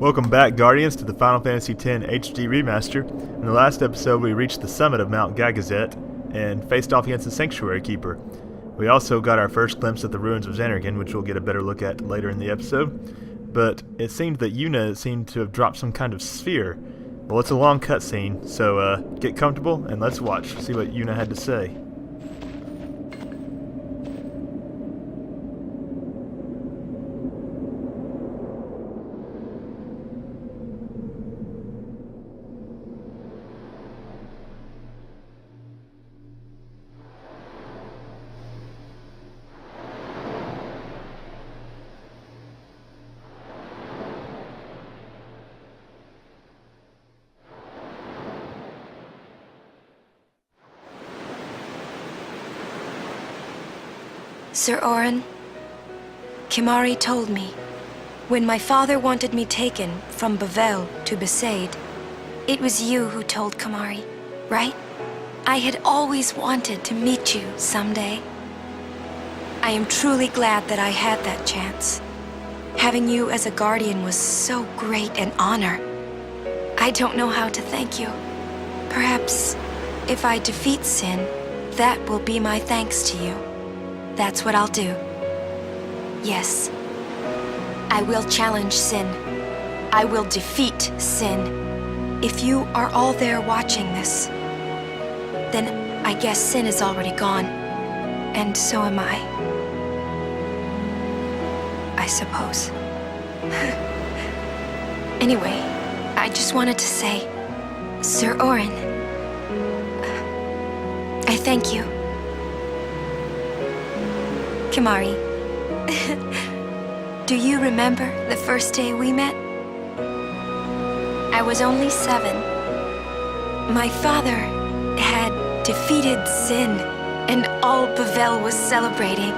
Welcome back, Guardians, to the Final Fantasy X HD Remaster. In the last episode, we reached the summit of Mount Gagazet and faced off against the Sanctuary Keeper. We also got our first glimpse of the ruins of Zanarkand, which we'll get a better look at later in the episode. But it seemed that Yuna seemed to have dropped some kind of sphere. Well, it's a long cutscene, so get comfortable and let's watch, see what Yuna had to say. Sir Auron, Kimahri told me, when my father wanted me taken from Bavel to Besaid, it was you who told Kimahri, right? I had always wanted to meet you someday. I am truly glad that I had that chance. Having you as a guardian was so great an honor. I don't know how to thank you. Perhaps, if I defeat Sin, that will be my thanks to you. That's what I'll do. Yes. I will challenge Sin. I will defeat Sin. If you are all there watching this, then I guess Sin is already gone. And so am I. I suppose. Anyway, I just wanted to say, Sir Auron, I thank you. Kimahri, do you remember the first day we met? I was only 7. My father had defeated Sin, and all Bavel was celebrating.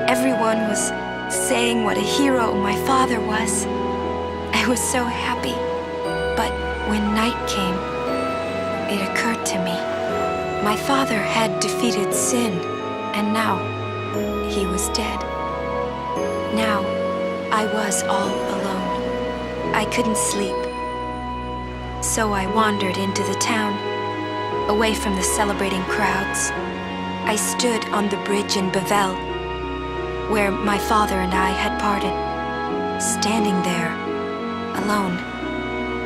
Everyone was saying what a hero my father was. I was so happy. But when night came, it occurred to me. My father had defeated Sin, and now he was dead. Now, I was all alone. I couldn't sleep. So I wandered into the town, away from the celebrating crowds. I stood on the bridge in Bavel, where my father and I had parted. Standing there, alone,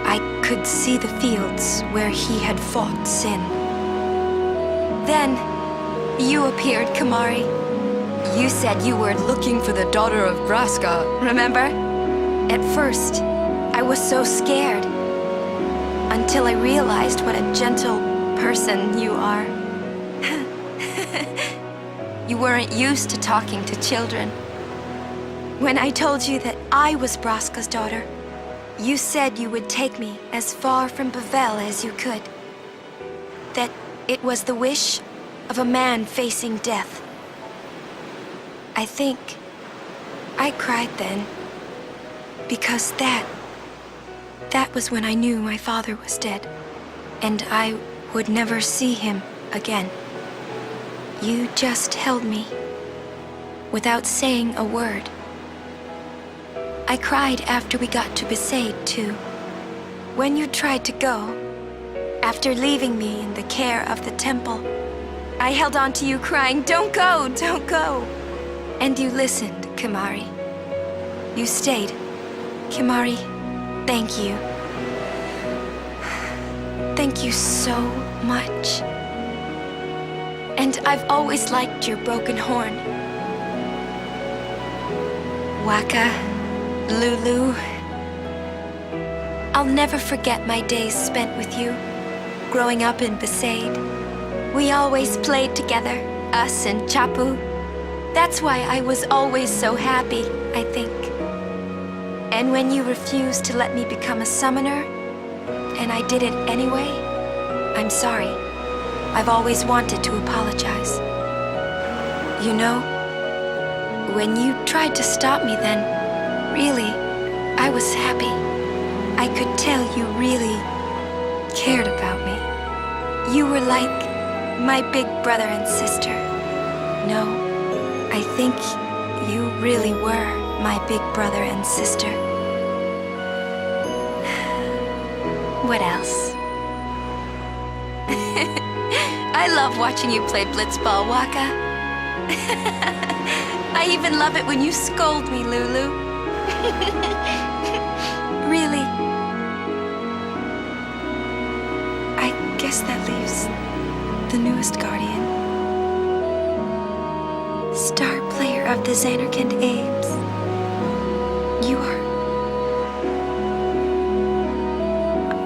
I could see the fields where he had fought Sin. Then, you appeared, Kimahri. You said you were looking for the daughter of Braska, remember? At first, I was so scared. Until I realized what a gentle person you are. You weren't used to talking to children. When I told you that I was Braska's daughter, you said you would take me as far from Bavel as you could. That it was the wish of a man facing death. I think I cried then, because that was when I knew my father was dead, and I would never see him again. You just held me, without saying a word. I cried after we got to Besaid, too. When you tried to go, after leaving me in the care of the temple, I held on to you crying, "Don't go, don't go." And you listened, Kimahri. You stayed. Kimahri, thank you. Thank you so much. And I've always liked your broken horn. Waka, Lulu. I'll never forget my days spent with you, growing up in Besaid. We always played together, us and Chapu. That's why I was always so happy, I think. And when you refused to let me become a summoner, and I did it anyway, I'm sorry. I've always wanted to apologize. You know, when you tried to stop me then, really, I was happy. I could tell you really cared about me. You were like my big brother and sister. No, I think you really were my big brother and sister. What else? I love watching you play blitzball, Waka. I even love it when you scold me, Lulu. Really. I guess that leaves the newest guardian. Star player of the Zanarkand Ames. You are...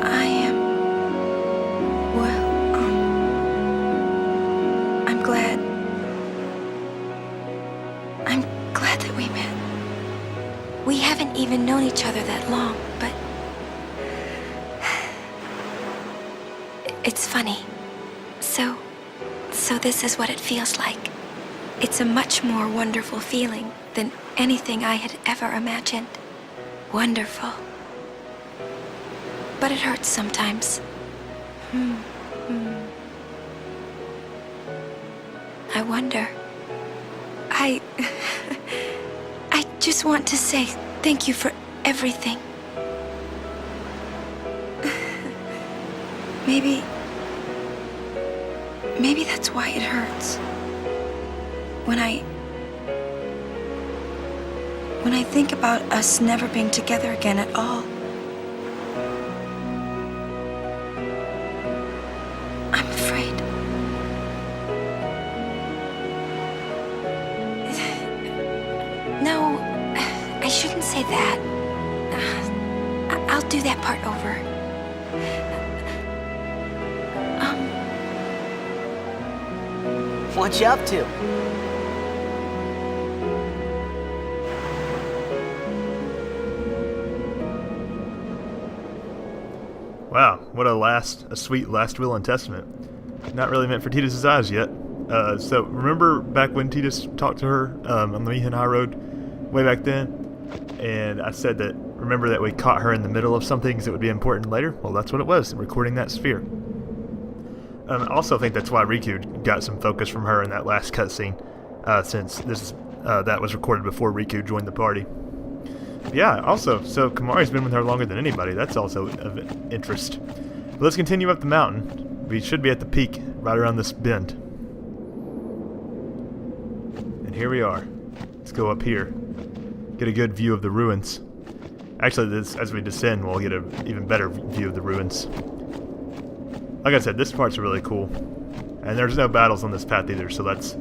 I am... Well, I'm glad... I'm glad that we met. We haven't even known each other that long, but... It's funny. So this is what it feels like. It's a much more wonderful feeling than anything I had ever imagined. Wonderful. But it hurts sometimes. I wonder. I just want to say thank you for everything. Maybe that's why it hurts. When I think about us never being together again at all, I'm afraid. No, I shouldn't say that. I'll do that part over. What you up to? Wow, what a sweet last will and testament. Not really meant for Titus's eyes yet. So remember back when Titus talked to her on the Mihan High Road way back then? And I said that, remember that we caught her in the middle of something because it would be important later? Well, that's what it was, recording that sphere. I also think that's why Riku got some focus from her in that last cutscene, since that was recorded before Riku joined the party. But yeah, also, so Kamari's been with her longer than anybody. That's also of interest. But let's continue up the mountain. We should be at the peak, right around this bend. And here we are. Let's go up here. Get a good view of the ruins. Actually, as we descend, we'll get an even better view of the ruins. Like I said, this part's really cool. And there's no battles on this path either, so that's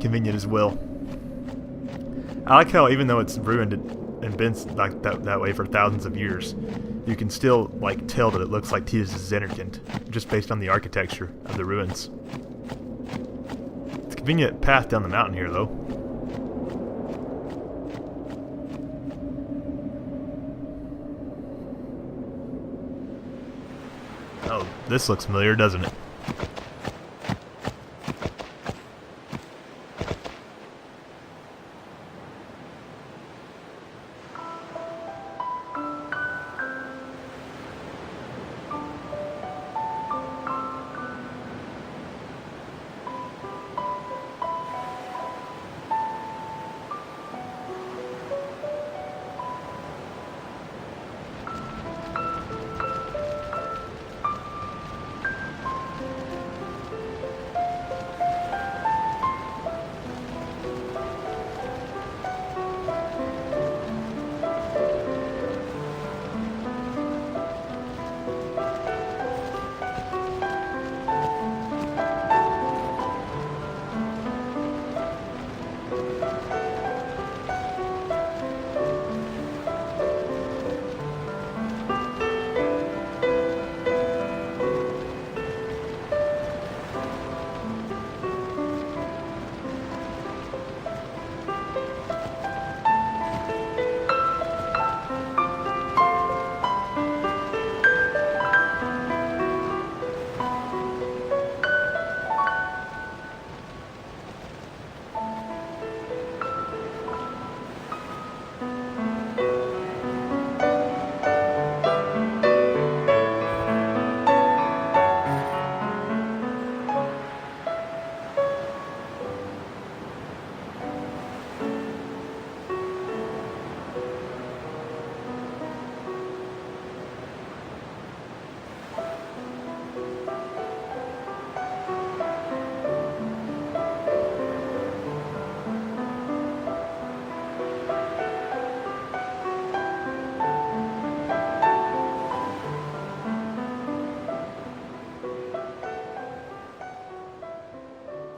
convenient as well. I like how even though it's ruined and been like that way for thousands of years, you can still tell that it looks like Titus' Zanarkand, just based on the architecture of the ruins. It's a convenient path down the mountain here, though. Oh, this looks familiar, doesn't it?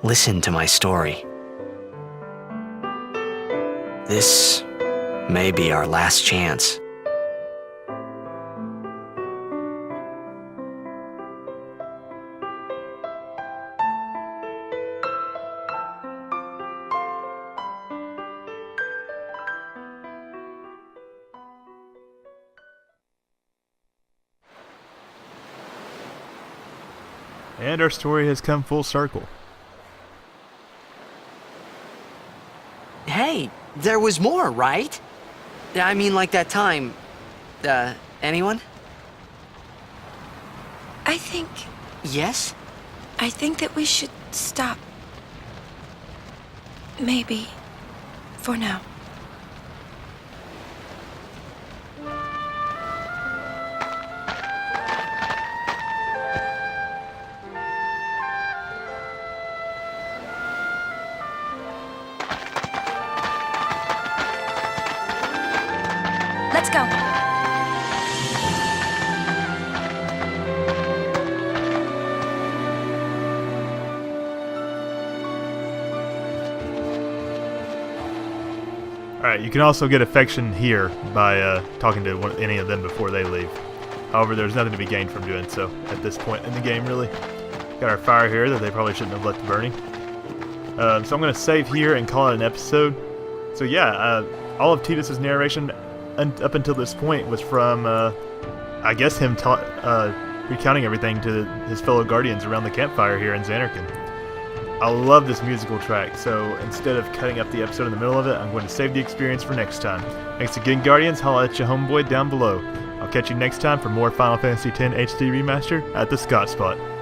listen to my story. This may be our last chance. And our story has come full circle. Hey, there was more, right? I mean, like that time. Anyone? I think Yes? that we should stop. Maybe. For now. Let's go. Alright, you can also get affection here by talking to any of them before they leave. However, there's nothing to be gained from doing so at this point in the game, really. Got our fire here that they probably shouldn't have left burning. So I'm going to save here and call it an episode. So yeah, all of Tidus's narration up until this point was from, I guess, him recounting everything to his fellow guardians around the campfire here in Zanarkand. I love this musical track, so instead of cutting up the episode in the middle of it, I'm going to save the experience for next time. Thanks again, Guardians. Holla at your homeboy down below. I'll catch you next time for more Final Fantasy X HD Remaster at TheScottSpot.